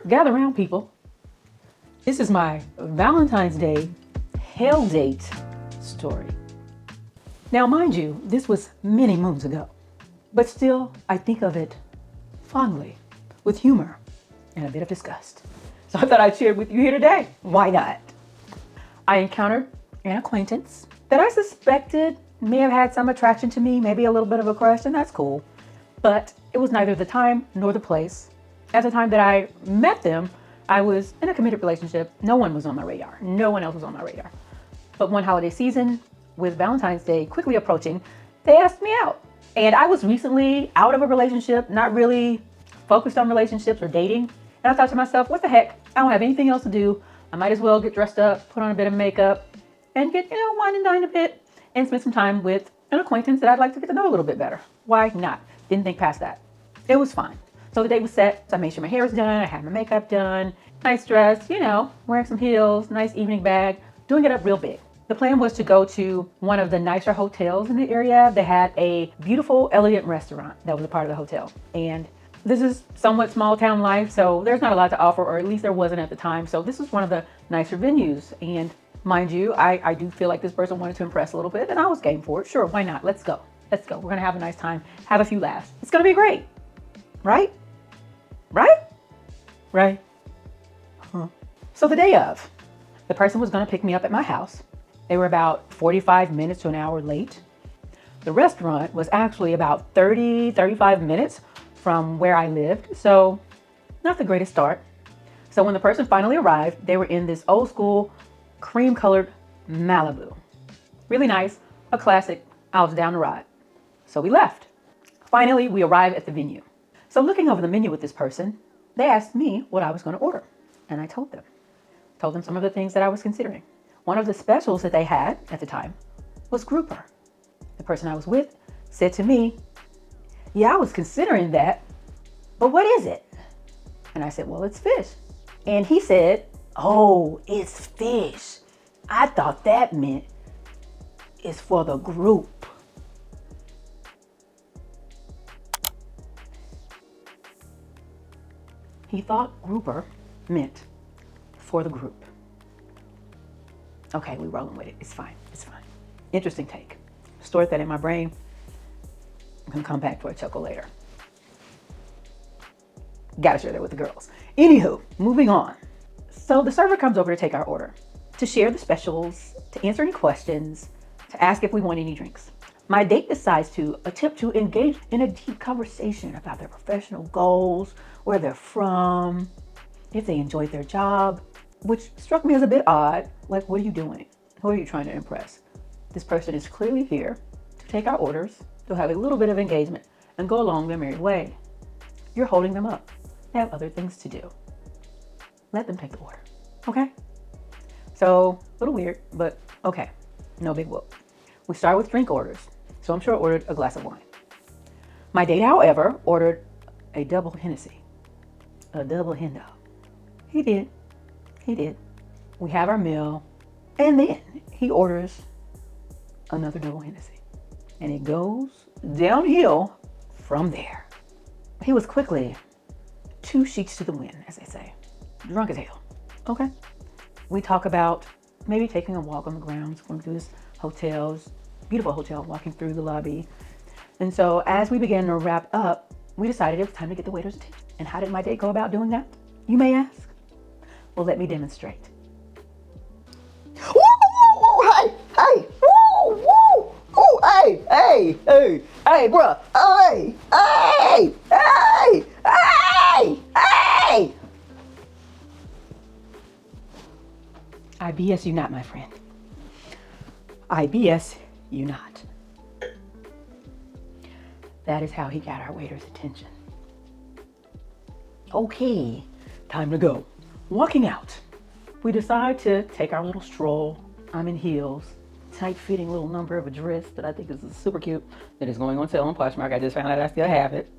Gather around, people. This is my Valentine's Day hell date story. Now, mind you, this was many moons ago, but still, I think of it fondly, with humor and a bit of disgust. So I thought I'd share it with you here today. Why not? I encountered an acquaintance that I suspected may have had some attraction to me, maybe a little bit of a crush, and that's cool. But it was neither the time nor the place. At the time that I met them, I was in a committed relationship. No one was on my radar. No one else was on my radar. But one holiday season, with Valentine's Day quickly approaching, they asked me out. And I was recently out of a relationship, not really focused on relationships or dating. And I thought to myself, what the heck? I don't have anything else to do. I might as well get dressed up, put on a bit of makeup, and get, wine and dine a bit, and spend some time with an acquaintance that I'd like to get to know a little bit better. Why not? Didn't think past that. It was fine. So the date was set. So I made sure my hair was done. I had my makeup done. Nice dress, wearing some heels, nice evening bag, doing it up real big. The plan was to go to one of the nicer hotels in the area. They had a beautiful, elegant restaurant that was a part of the hotel. And this is somewhat small town life, so there's not a lot to offer, or at least there wasn't at the time. So this was one of the nicer venues. And mind you, I do feel like this person wanted to impress a little bit, and I was game for it. Sure, why not? Let's go. Let's go. We're going to have a nice time, have a few laughs. It's going to be great. Right? Right? Right? Huh. So the day of, the person was going to pick me up at my house. They were about 45 minutes to an hour late. The restaurant was actually about 35 minutes from where I lived, so not the greatest start. So when the person finally arrived, they were in this old school cream-colored Malibu. Really nice, a classic. I was down to ride. So we left. Finally, we arrived at the venue. So looking over the menu with this person, they asked me what I was going to order. And I told them some of the things that I was considering. One of the specials that they had at the time was grouper. The person I was with said to me, yeah, I was considering that, but what is it? And I said, well, it's fish. And he said, oh, it's fish. I thought that meant it's for the group. He thought grouper meant for the group. Okay, we're rolling with it. It's fine. It's fine. Interesting take. Stored that in my brain. I'm going to come back for a chuckle later. Gotta share that with the girls. Anywho, moving on. So the server comes over to take our order, to share the specials, to answer any questions, to ask if we want any drinks. My date decides to attempt to engage in a deep conversation about their professional goals, where they're from, if they enjoyed their job, which struck me as a bit odd. Like, what are you doing? Who are you trying to impress? This person is clearly here to take our orders, to have a little bit of engagement, and go along their merry way. You're holding them up. They have other things to do. Let them take the order, okay? So, a little weird, but okay, no big whoop. We start with drink orders, so I'm sure I ordered a glass of wine. My date, however, ordered a double Hennessy, a double Hendo. He did. We have our meal, and then he orders another double Hennessy, and it goes downhill from there. He was quickly 2 sheets to the wind, as they say, drunk as hell. Okay. We talk about maybe taking a walk on the grounds, going through this hotel's beautiful hotel, walking through the lobby. And so as we began to wrap up, we decided it was time to get the waiter's attention. And how did my date go about doing that, you may ask? Well, let me demonstrate. Woo, woo, woo, hey, woo, woo, woo, hey, bruh, hey. I BS you not, my friend. I BS you not. That is how he got our waiter's attention. Okay, time to go. Walking out, we decide to take our little stroll. I'm in heels, tight-fitting little number of a dress that I think is super cute, that is going on sale on Poshmark. I just found out I still have it.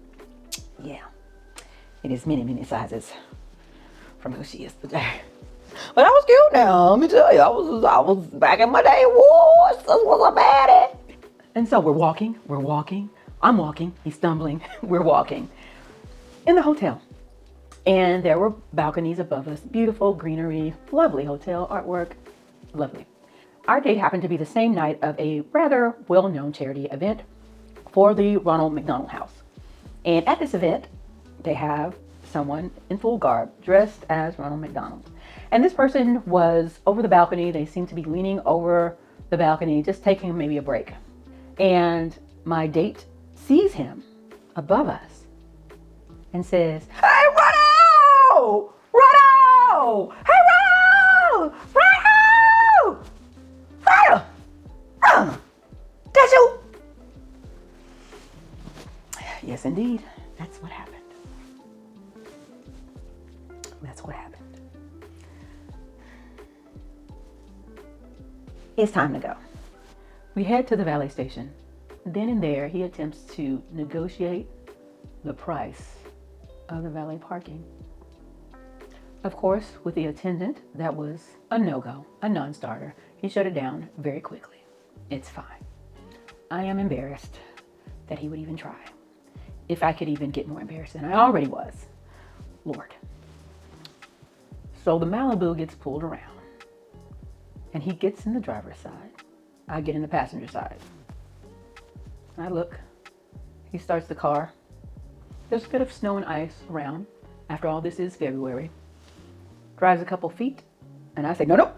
Yeah, it is many sizes from who she is today. But I was cute now, let me tell you. I was back in my day. Whoa, this was a baddie. And so we're walking. I'm walking, he's stumbling, we're walking. In the hotel, And there were balconies above us, beautiful greenery, lovely hotel artwork, lovely. Our date happened to be the same night of a rather well-known charity event for the Ronald McDonald House. And at this event, they have someone in full garb dressed as Ronald McDonald. And this person was over the balcony. They seemed to be leaning over the balcony, just taking maybe a break. And my date sees him above us and says, "Hey, Ronald! Ronald! Hey, Ronald! Ronald! Ronald! That's you!" Yes, indeed. That's what happened. That's what happened. It's time to go. We head to the valet station. Then and there, he attempts to negotiate the price of the valet parking. Of course, with the attendant, that was a no-go, a non-starter. He shut it down very quickly. It's fine. I am embarrassed that he would even try. If I could even get more embarrassed than I already was. Lord. So the Malibu gets pulled around and he gets in the driver's side. I get in the passenger side. I look. He starts the car. There's a bit of snow and ice around. After all, this is February. Drives a couple feet and I say, no.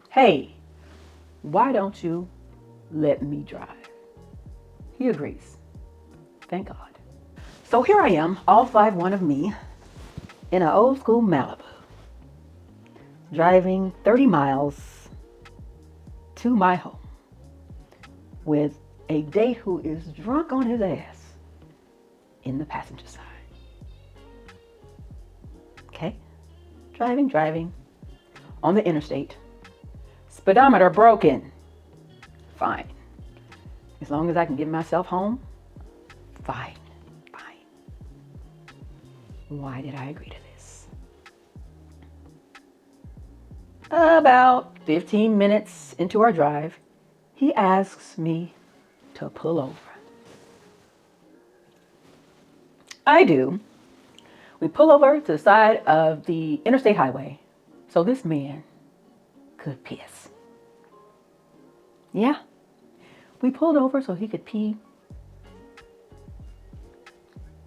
Hey, why don't you let me drive? He agrees. Thank God. So here I am, all 5'1" of me, in an old school Malibu, driving 30 miles to my home with a date who is drunk on his ass in the passenger side. Okay? Driving on the interstate. Speedometer broken. Fine. As long as I can get myself home, fine. Why did I agree to this? About 15 minutes into our drive, he asks me to pull over. I do. We pull over to the side of the interstate highway so this man could piss. Yeah. We pulled over so he could pee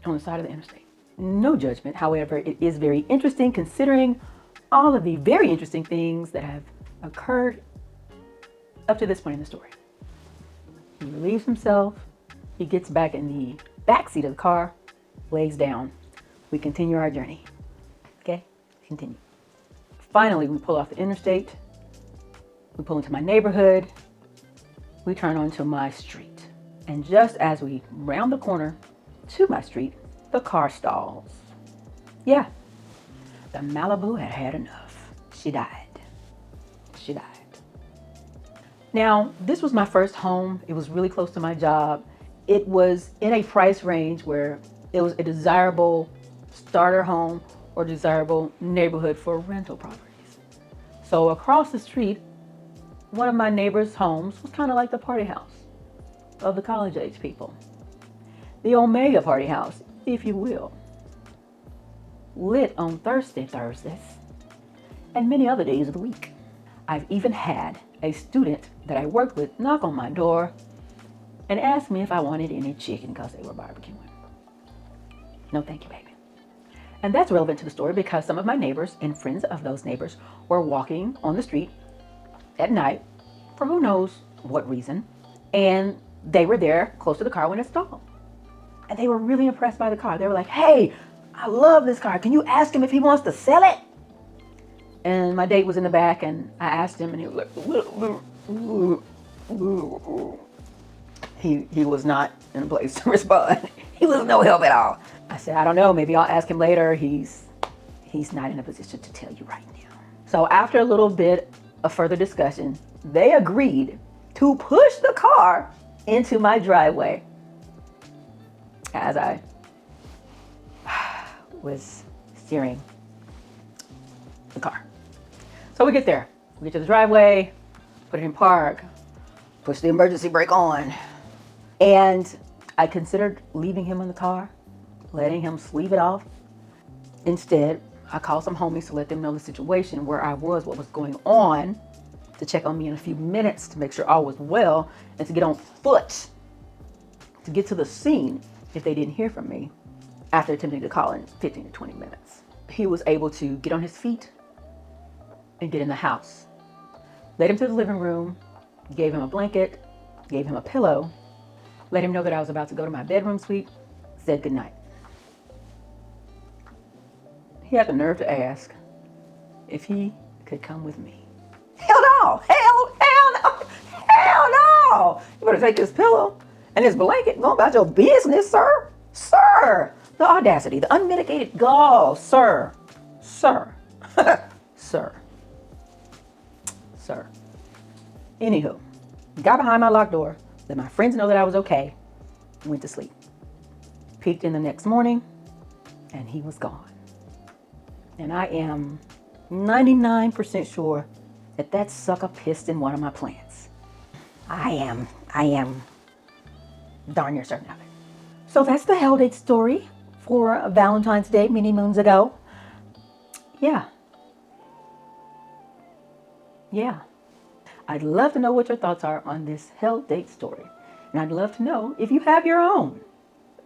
on the side of the interstate. No judgment. However, it is very interesting considering all of the very interesting things that have occurred up to this point in the story. He relieves himself. He gets back in the back seat of the car, lays down. We continue our journey. Okay? Continue. Finally, we pull off the interstate. We pull into my neighborhood. We turn onto my street. And just as we round the corner to my street, the car stalls. Yeah, the Malibu had had enough. She died. Now, this was my first home. It was really close to my job. It was in a price range where it was a desirable starter home or desirable neighborhood for rental properties. So across the street, one of my neighbors' homes was kind of like the party house of the college age people. The Omega party house, if you will, lit on Thursdays, and many other days of the week. I've even had a student that I worked with knock on my door and ask me if I wanted any chicken because they were barbecuing. No, thank you, baby. And that's relevant to the story because some of my neighbors and friends of those neighbors were walking on the street at night for who knows what reason, and they were there close to the car when it stalled. And they were really impressed by the car. They were like, "Hey, I love this car. Can you ask him if he wants to sell it?" And my date was in the back, and I asked him, and he was like, he was not in a place to respond. He was no help at all. I said, "I don't know. Maybe I'll ask him later. He's not in a position to tell you right now." So after a little bit of further discussion, they agreed to push the car into my driveway as I was steering the car. So we get there. We get to the driveway, put it in park, push the emergency brake on. And I considered leaving him in the car, letting him sleeve it off. Instead, I called some homies to let them know the situation, where I was, what was going on, to check on me in a few minutes to make sure all was well, and to get on foot to get to the scene if they didn't hear from me after attempting to call in 15 to 20 minutes. He was able to get on his feet and get in the house. Led him to the living room, gave him a blanket, gave him a pillow, let him know that I was about to go to my bedroom suite, said goodnight. He had the nerve to ask if he could come with me. Hell no! Hell no! Hell no! You better take this pillow and this blanket and go about your business, sir. Sir! The audacity, the unmitigated gall, sir. Sir. Sir. Sir. Anywho, got behind my locked door, let my friends know that I was okay, went to sleep. Peeked in the next morning, and he was gone. And I am 99% sure that that sucker pissed in one of my plants. I am darn near certain of it. So that's the hell date story for Valentine's Day many moons ago. Yeah. I'd love to know what your thoughts are on this hell date story. And I'd love to know if you have your own.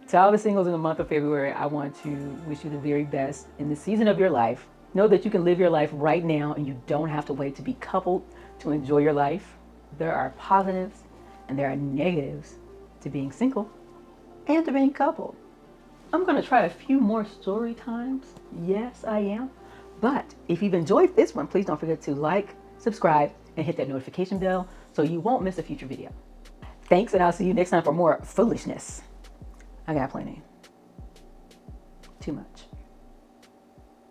To all the singles in the month of February, I want to wish you the very best in the season of your life. Know that you can live your life right now and you don't have to wait to be coupled to enjoy your life. There are positives and there are negatives to being single and to being coupled. I'm going to try a few more story times. Yes, I am. But if you've enjoyed this one, please don't forget to like, subscribe, and hit that notification bell so you won't miss a future video. Thanks, and I'll see you next time for more foolishness. I got plenty. Too much.